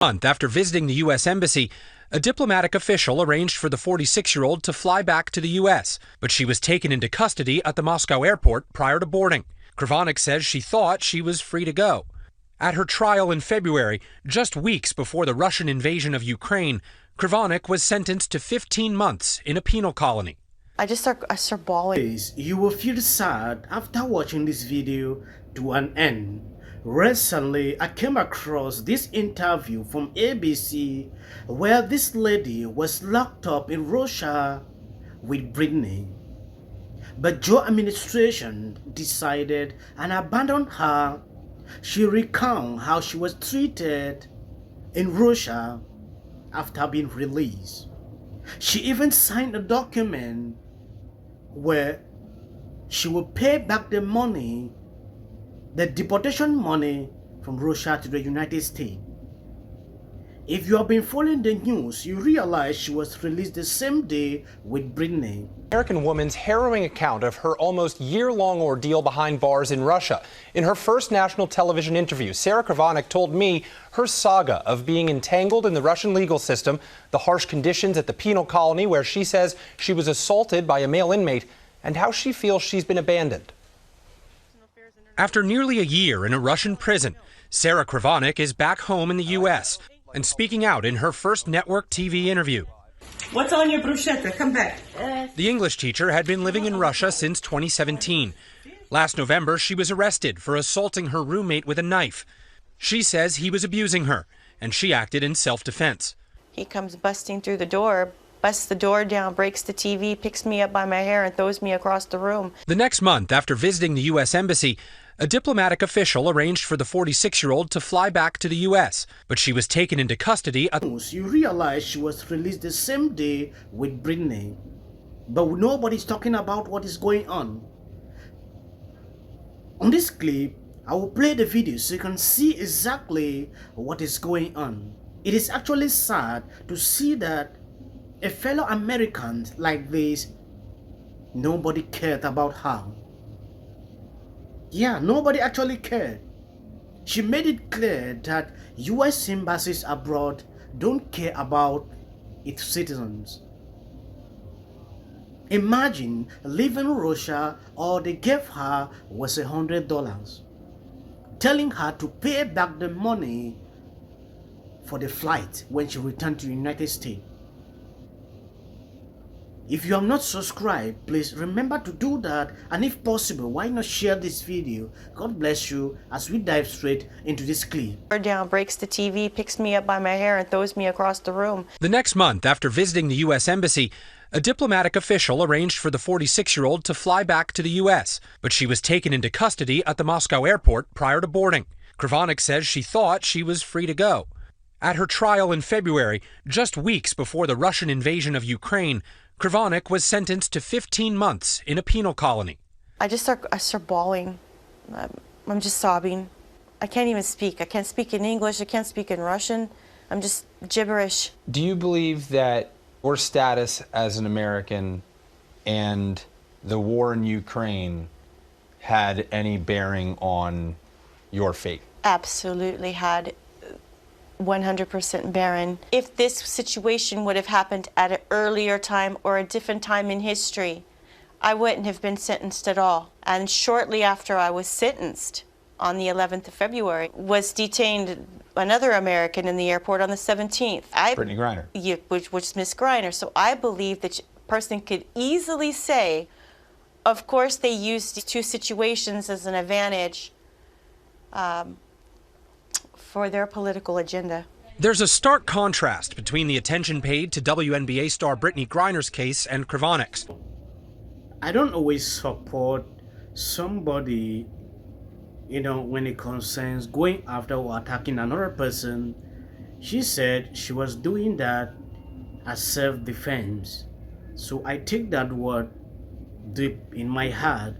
Month after visiting the U.S. Embassy, a diplomatic official arranged for the 46-year-old to fly back to the U.S., but she was taken into custody at the Moscow airport prior to boarding. Kravonik says she thought she was free to go. At her trial in February, just weeks before the Russian invasion of Ukraine, Krivanek was sentenced to 15 months in a penal colony. I start bawling. You will feel sad after watching this video to an end. Recently, I came across this interview from ABC where this lady was locked up in Russia with Brittney. But Joe administration decided and abandoned her. She recounted how she was treated in Russia after being released. She even signed a document where she would pay back the money, the deportation money from Russia to the United States. If you have been following the news, you realize she was released the same day with Brittney. American woman's harrowing account of her almost year-long ordeal behind bars in Russia. In her first national television interview, Sarah Kravonik told me her saga of being entangled in the Russian legal system, the harsh conditions at the penal colony where she says she was assaulted by a male inmate, and how she feels she's been abandoned. After nearly a year in a Russian prison, Sarah Kravonik is back home in the U.S. and speaking out in her first network TV interview. What's on your bruschetta? Come back. The English teacher had been living in Russia since 2017. Last November, she was arrested for assaulting her roommate with a knife. She says he was abusing her, and she acted in self-defense. He comes busting through the door, busts the door down, breaks the TV, picks me up by my hair and throws me across the room. The next month, after visiting the U.S. Embassy, a diplomatic official arranged for the 46-year-old to fly back to the U.S., but she was taken into custody at You realize she was released the same day with Brittney, but nobody's talking about what is going on. On this clip, I will play the video so you can see exactly what is going on. It is actually sad to see that a fellow American like this, nobody cared about her. Yeah, nobody actually cared. She made it clear that US embassies abroad don't care about its citizens. Imagine leaving Russia, all they gave her was $100, telling her to pay back the money for the flight when she returned to the United States. If you have not subscribed, please remember to do that, and if possible, why not share this video? God bless you as we dive straight into this clip. Down, breaks the TV, picks me up by my hair and throws me across the room. The next month, after visiting the U.S. Embassy, a diplomatic official arranged for the 46-year-old to fly back to the U.S., but she was taken into custody at the Moscow airport prior to boarding. Kravonik says she thought she was free to go. At her trial in February, just weeks before the Russian invasion of Ukraine, Kravonik was sentenced to 15 months in a penal colony. I start bawling. I'm just sobbing. I can't even speak. I can't speak in English. I can't speak in Russian. I'm just gibberish. Do you believe that your status as an American and the war in Ukraine had any bearing on your fate? Absolutely had 100% bearing. If this situation would have happened at an earlier time or a different time in history, I wouldn't have been sentenced at all. And shortly after I was sentenced, on the 11th of February, was detained another American in the airport on the 17th. Brittney Griner. Yeah, which is Miss Griner. So I believe that a person could easily say, of course they used these two situations as an advantage for their political agenda. There's a stark contrast between the attention paid to WNBA star Brittney Griner's case and Kravonik's. I don't always support somebody, when it concerns going after or attacking another person. She said she was doing that as self-defense. So I take that word deep in my heart.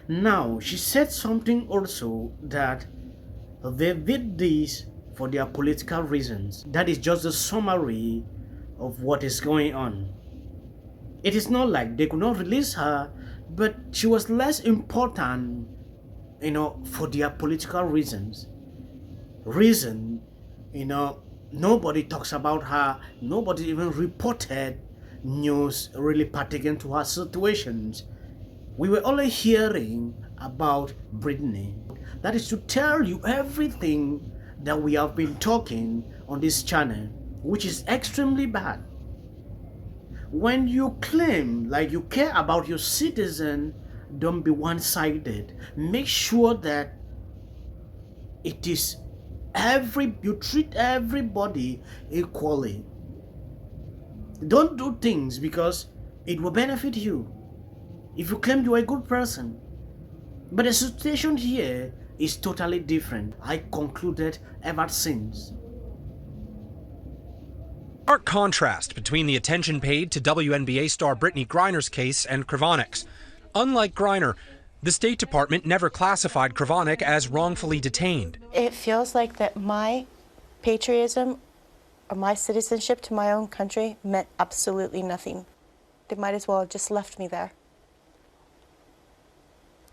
Now, she said something also that they did this for their political reasons. That is just a summary of what is going on. It is not like they could not release her, but she was less important, for their political reasons. Nobody talks about her. Nobody even reported news really pertaining to her situations. We were only hearing about Brittney. That is to tell you everything that we have been talking on this channel, which is extremely bad. When you claim like you care about your citizen, don't be one-sided. Make sure that it is you treat everybody equally. Don't do things because it will benefit you if you claim you are a good person. But the situation here is totally different. I concluded ever since. Stark contrast between the attention paid to WNBA star Brittney Griner's case and Kravonek's. Unlike Griner, the State Department never classified Kravonik as wrongfully detained. It feels like that my patriotism or my citizenship to my own country meant absolutely nothing. They might as well have just left me there.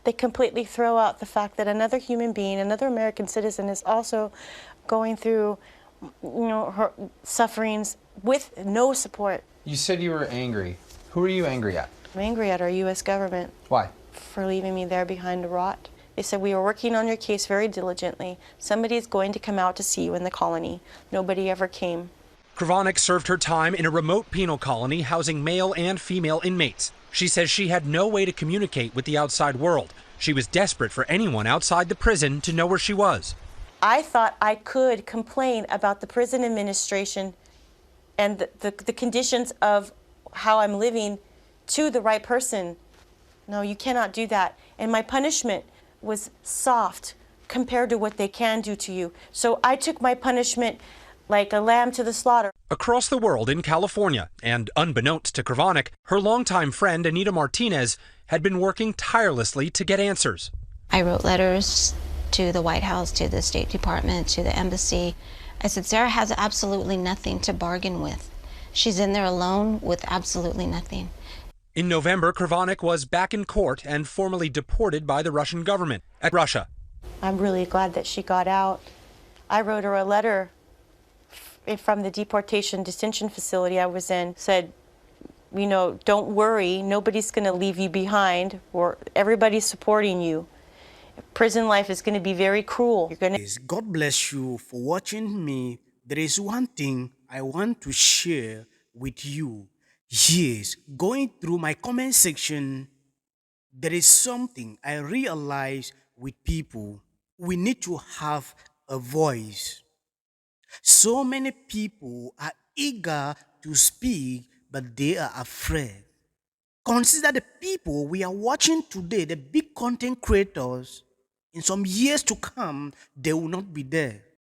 They completely throw out the fact that another human being, another American citizen, is also going through, her sufferings with no support. You said you were angry. Who are you angry at? I'm angry at our U.S. government. Why? For leaving me there behind to rot. They said, we are working on your case very diligently. Somebody's going to come out to see you in the colony. Nobody ever came. Kravonik served her time in a remote penal colony housing male and female inmates. She says she had no way to communicate with the outside world. She was desperate for anyone outside the prison to know where she was. I thought I could complain about the prison administration and the conditions of how I'm living to the right person. No, you cannot do that. And my punishment was soft compared to what they can do to you. So I took my punishment like a lamb to the slaughter. Across the world in California, and unbeknownst to Kravonik, her longtime friend Anita Martinez had been working tirelessly to get answers. I wrote letters to the White House, to the State Department, to the embassy. I said, Sarah has absolutely nothing to bargain with. She's in there alone with absolutely nothing. In November, Kravonik was back in court and formally deported by the Russian government at Russia. I'm really glad that she got out. I wrote her a letter from the deportation detention facility I was in, said, don't worry, nobody's going to leave you behind, or everybody's supporting you. Prison life is going to be very cruel. God bless you for watching me. There is one thing I want to share with you. Yes, going through my comment section, there is something I realize with people. We need to have a voice. So many people are eager to speak, but they are afraid. Consider the people we are watching today, the big content creators. In some years to come, they will not be there.